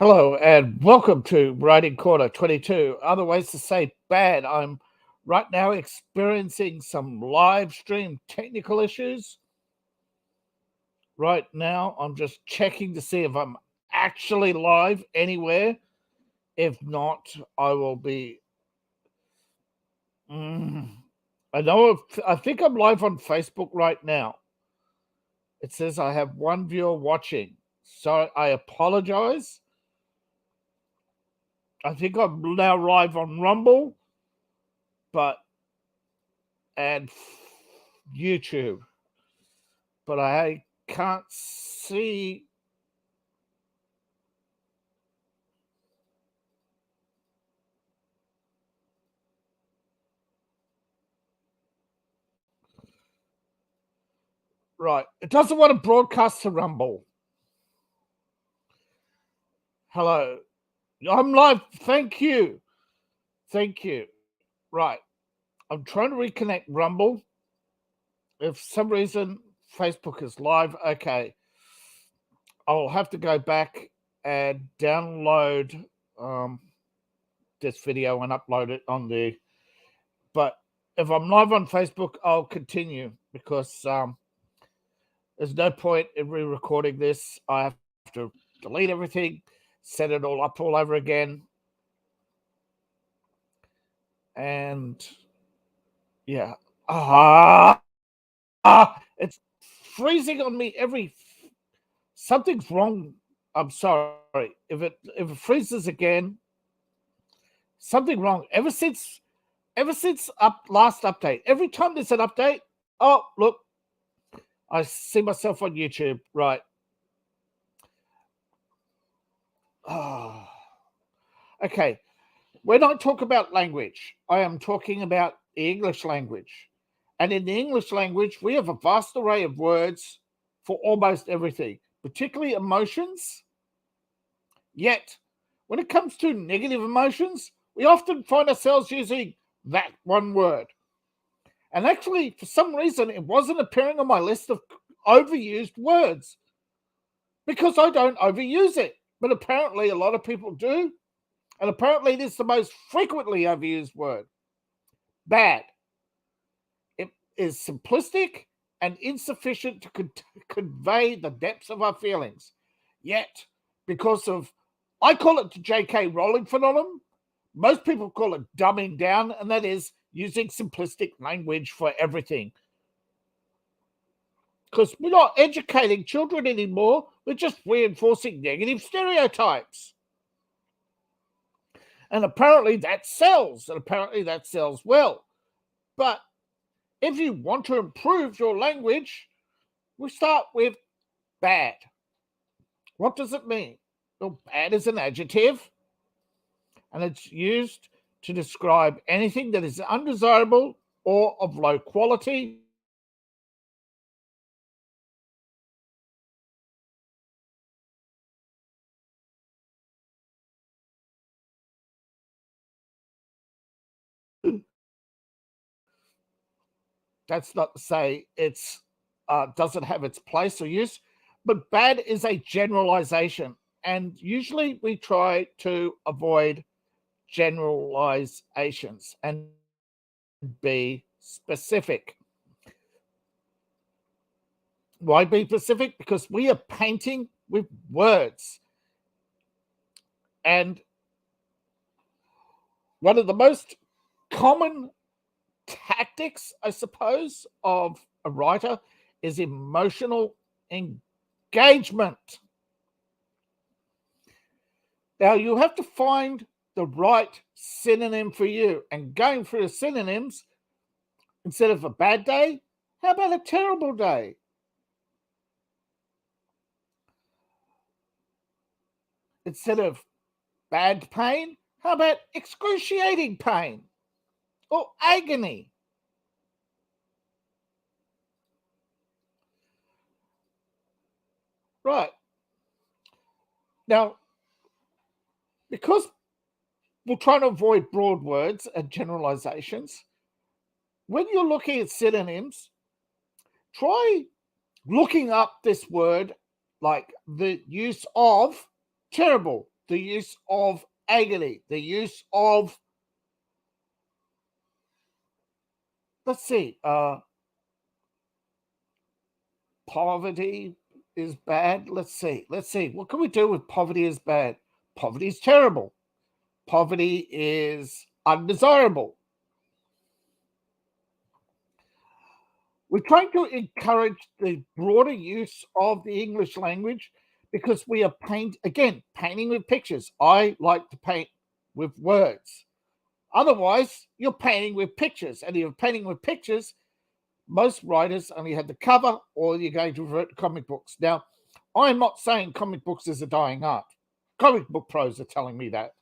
Hello and welcome to Writing Corner 22. Other ways to say bad. I'm right now experiencing some live stream technical issues. Right now, I'm just checking to see if I'm actually live anywhere. If not, I will be. I think I'm live on Facebook right now. It says I have one viewer watching, so I apologize. I think I'm now live on Rumble, and YouTube, but I can't see. Right, it doesn't want to broadcast to Rumble. Hello, I'm live. Thank you. Right, I'm trying to reconnect Rumble. If for some reason Facebook is live, okay, I'll have to go back and download this video and upload it on the. But if I'm live on Facebook, I'll continue because there's no point in re-recording this. I have to delete everything, set it all up all over again. And yeah. It's freezing on me something's wrong. I'm sorry. If it freezes again, something wrong. Ever since last update. Every time there's an update, oh look, I see myself on YouTube, right? Oh. Okay. When I talk about language, I am talking about the English language. And in the English language, we have a vast array of words for almost everything, particularly emotions. Yet, when it comes to negative emotions, we often find ourselves using that one word. And actually, for some reason, it wasn't appearing on my list of overused words because I don't overuse it. But apparently, a lot of people do. And apparently, it is the most frequently overused word. Bad. It is simplistic and insufficient to convey the depths of our feelings. Yet, because of, I call it the J.K. Rowling phenomenon, most people call it dumbing down, and that is using simplistic language for everything. Because we're not educating children anymore, we're just reinforcing negative stereotypes. And apparently that sells, well. But if you want to improve your language, we start with bad. What does it mean? Well, bad is an adjective, and it's used to describe anything that is undesirable or of low quality. That's not to say it's doesn't have its place or use, but bad is a generalization, and usually we try to avoid generalizations and be specific. Why be specific? Because we are painting with words. And one of the most common tactics, I suppose, of a writer is emotional engagement. Now, you have to find the right synonym for you. And going through the synonyms, instead of a bad day, how about a terrible day? Instead of bad pain, how about excruciating pain or agony? Right. Now, because we're trying to avoid broad words and generalizations, when you're looking at synonyms, try looking up this word, like the use of terrible, the use of agony, the use of, let's see, poverty is bad. Let's see. What can we do with poverty is bad? Poverty is terrible. Poverty is undesirable. We're trying to encourage the broader use of the English language because we are painting with pictures. I like to paint with words. Otherwise, you're painting with pictures. And if you're painting with pictures, most writers only have the cover, or you're going to revert to comic books. Now, I'm not saying comic books is a dying art. Comic book pros are telling me that.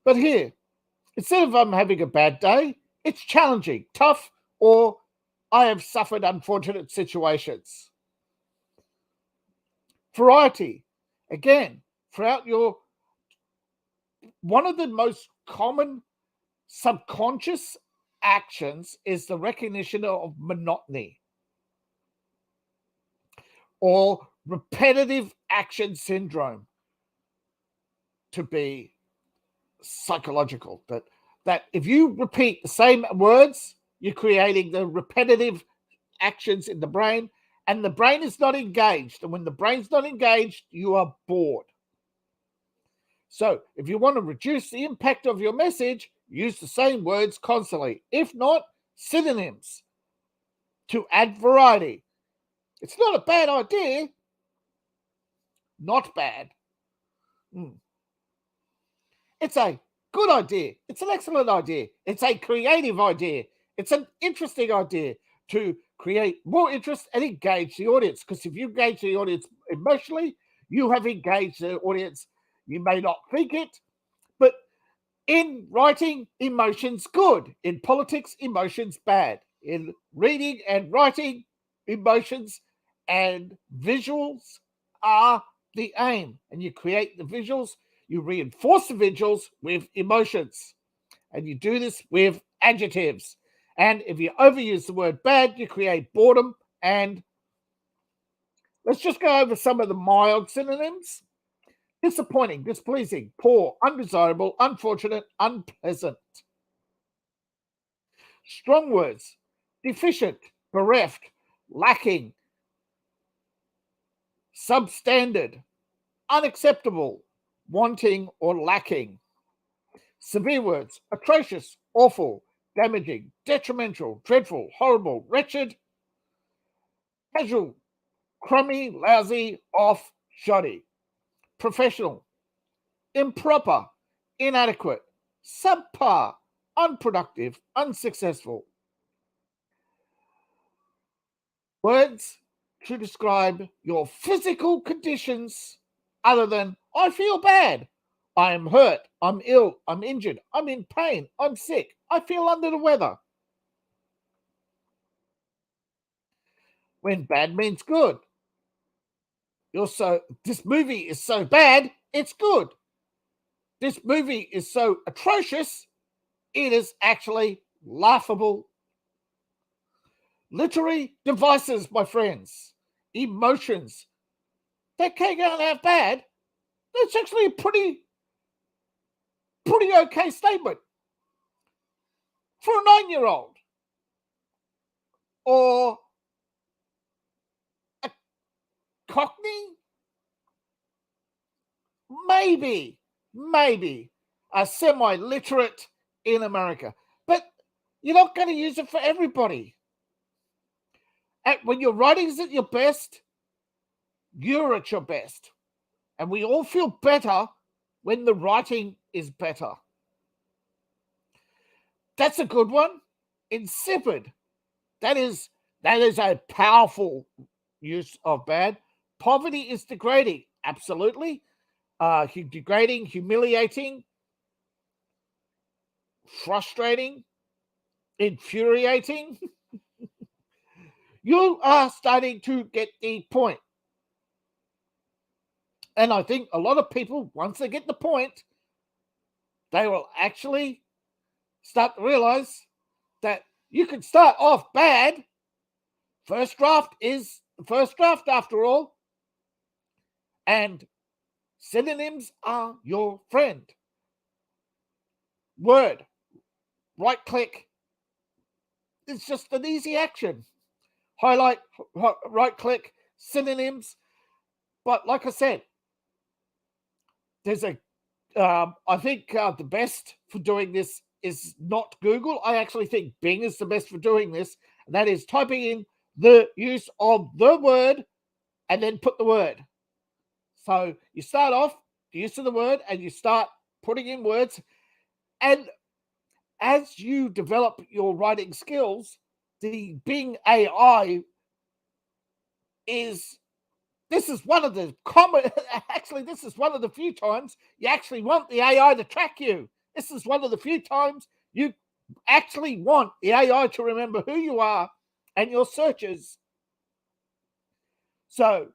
But here, instead of I'm having a bad day, it's challenging, tough, or I have suffered unfortunate situations. Variety. Again, throughout one of the most common subconscious actions is the recognition of monotony or repetitive action syndrome, to be psychological. That if you repeat the same words, you're creating the repetitive actions in the brain, and the brain is not engaged. And when the brain's not engaged, you are bored. So if you want to reduce the impact of your message, use the same words constantly. If not, synonyms to add variety. It's not a bad idea. Not bad. It's a good idea. It's an excellent idea. It's a creative idea. It's an interesting idea to create more interest and engage the audience. Because if you engage the audience emotionally, you have engaged the audience. You may not think it, but in writing, emotions good. In politics, emotions bad. In reading and writing, emotions and visuals are the aim. And you create the visuals, you reinforce the visuals with emotions. And you do this with adjectives. And if you overuse the word bad, you create boredom. And let's just go over some of the mild synonyms. Disappointing, displeasing, poor, undesirable, unfortunate, unpleasant. Strong words: deficient, bereft, lacking, substandard, unacceptable, wanting, or lacking. Severe words: atrocious, awful, damaging, detrimental, dreadful, horrible, wretched, casual, crummy, lousy, off, shoddy. Professional: improper, inadequate, subpar, unproductive, unsuccessful. Words to describe your physical conditions other than I feel bad, I am hurt, I'm ill, I'm injured, I'm in pain, I'm sick, I feel under the weather. When bad means good. This movie is so bad, it's good. This movie is so atrocious, it is actually laughable. Literary devices, my friends. Emotions. That can't go out bad. That's actually a pretty okay statement for a 9-year-old or a Cockney. Maybe a semi-literate in America, but you're not going to use it for everybody. And when your writing is at your best, you're at your best. And we all feel better when the writing is better. That's a good one. Insipid. That is a powerful use of bad. Poverty is degrading. Absolutely. Degrading, humiliating, frustrating, infuriating. You are starting to get the point. And I think a lot of people, once they get the point, they will actually start to realize that you can start off bad. First draft is the first draft after all. And Synonyms are your friend. Word, right click. It's just an easy action. Highlight, right click, synonyms. But like I said, there's I think the best for doing this is not Google. I actually think Bing is the best for doing this. And that is typing in the use of the word and then put the word. So you start off the use of the word and you start putting in words. And as you develop your writing skills, the Bing AI this is one of the this is one of the few times you actually want the AI to track you. This is one of the few times you actually want the AI to remember who you are and your searches. So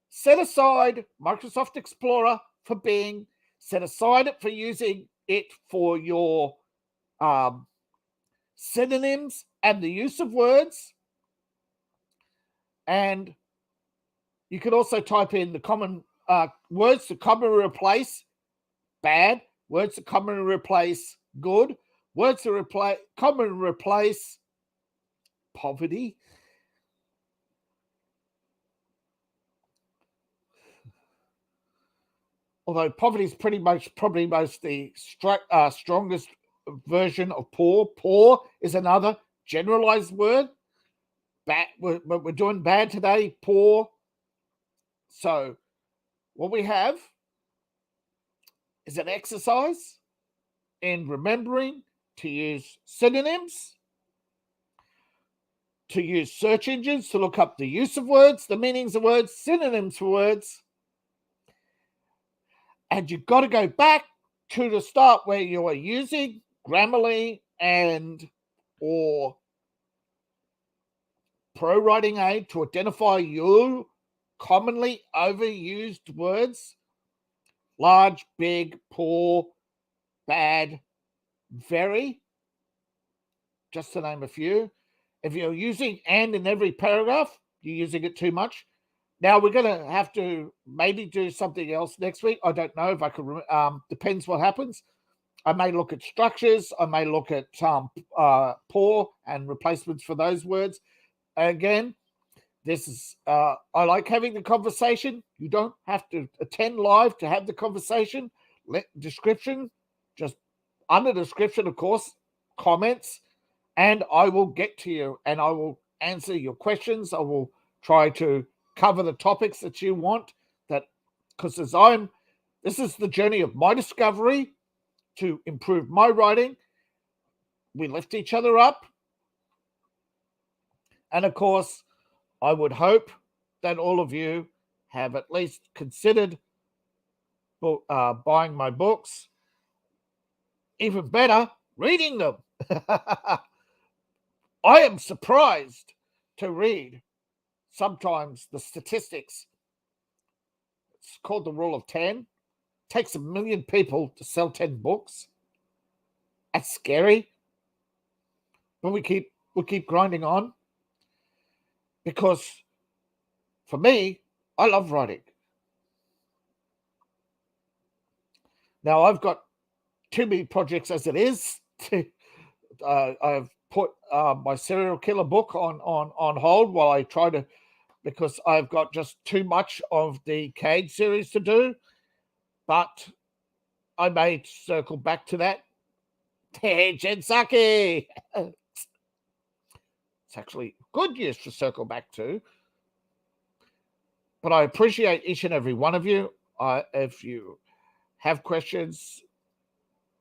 set aside Microsoft Explorer for Bing, set aside it for using it for your synonyms and the use of words. And you can also type in the common words to commonly replace bad, words to commonly replace good, words to commonly replace poverty. Although poverty is probably the strongest version of poor. Poor is another generalized word. Bad, we're doing bad today, poor. So what we have is an exercise in remembering to use synonyms, to use search engines to look up the use of words, the meanings of words, synonyms for words. And you've got to go back to the start where you are using Grammarly or ProWritingAid to identify your commonly overused words: large, big, poor, bad, very, just to name a few. If you're using "and" in every paragraph, you're using it too much. Now we're going to have to maybe do something else next week. I don't know if I can. Depends what happens. I may look at structures. I may look at poor and replacements for those words. Again, this is I like having the conversation. You don't have to attend live to have the conversation. Description, just under description, of course, comments, and I will get to you and I will answer your questions. I will try to cover the topics that you want, because this is the journey of my discovery to improve my writing. We lift each other up. And of course, I would hope that all of you have at least considered buying my books. Even better, reading them. I am surprised to read sometimes the statistics. It's called the rule of 10. It takes 1 million people to sell 10 books. That's scary. But we keep grinding on, because for me, I love writing. Now I've got too many projects as it is. I've put my serial killer book on hold while I try to, because I've got just too much of the Cade series to do. But I may circle back to that. Hey, Jensaki! It's actually good news to circle back to. But I appreciate each and every one of you. If you have questions,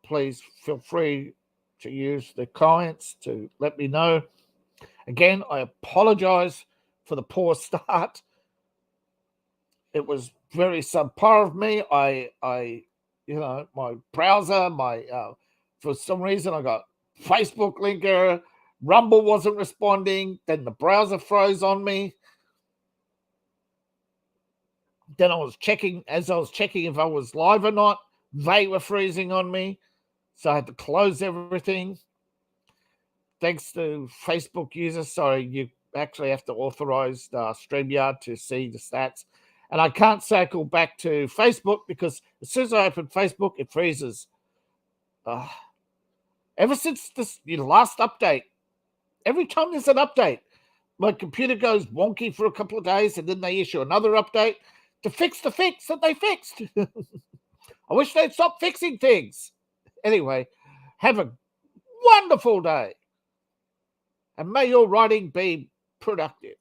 please feel free to use the comments to let me know. Again, I apologize for the poor start. It was very subpar of me. My browser, for some reason I got Facebook linker, Rumble wasn't responding, then the browser froze on me. Then as I was checking if I was live or not, they were freezing on me. So I had to close everything. Thanks to Facebook users. Sorry, you actually have to authorize StreamYard to see the stats. And I can't cycle back to Facebook because as soon as I open Facebook, it freezes. Ever since this last update, every time there's an update, my computer goes wonky for a couple of days, and then they issue another update to fix the fix that they fixed. I wish they'd stop fixing things. Anyway, have a wonderful day, and may your writing be productive.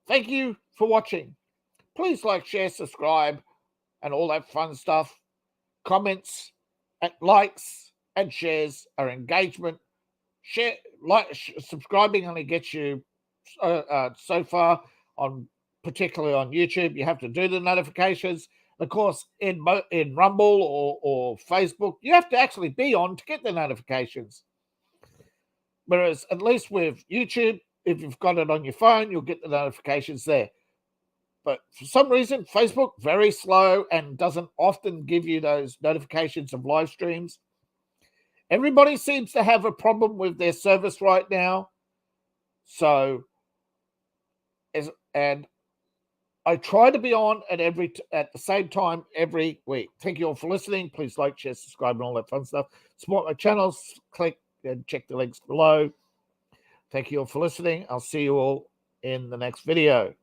Thank you for watching. Please like, share, subscribe, and all that fun stuff. Comments, likes, and shares are engagement. Subscribing only gets you so far, particularly on YouTube. You have to do the notifications. Of course, in Rumble or Facebook, you have to actually be on to get the notifications. Whereas at least with YouTube, if you've got it on your phone, you'll get the notifications there. But for some reason, Facebook, very slow and doesn't often give you those notifications of live streams. Everybody seems to have a problem with their service right now. So, and I try to be on at the same time every week. Thank you all for listening. Please like, share, subscribe, and all that fun stuff. Support my channels. Click and check the links below. Thank you all for listening. I'll see you all in the next video.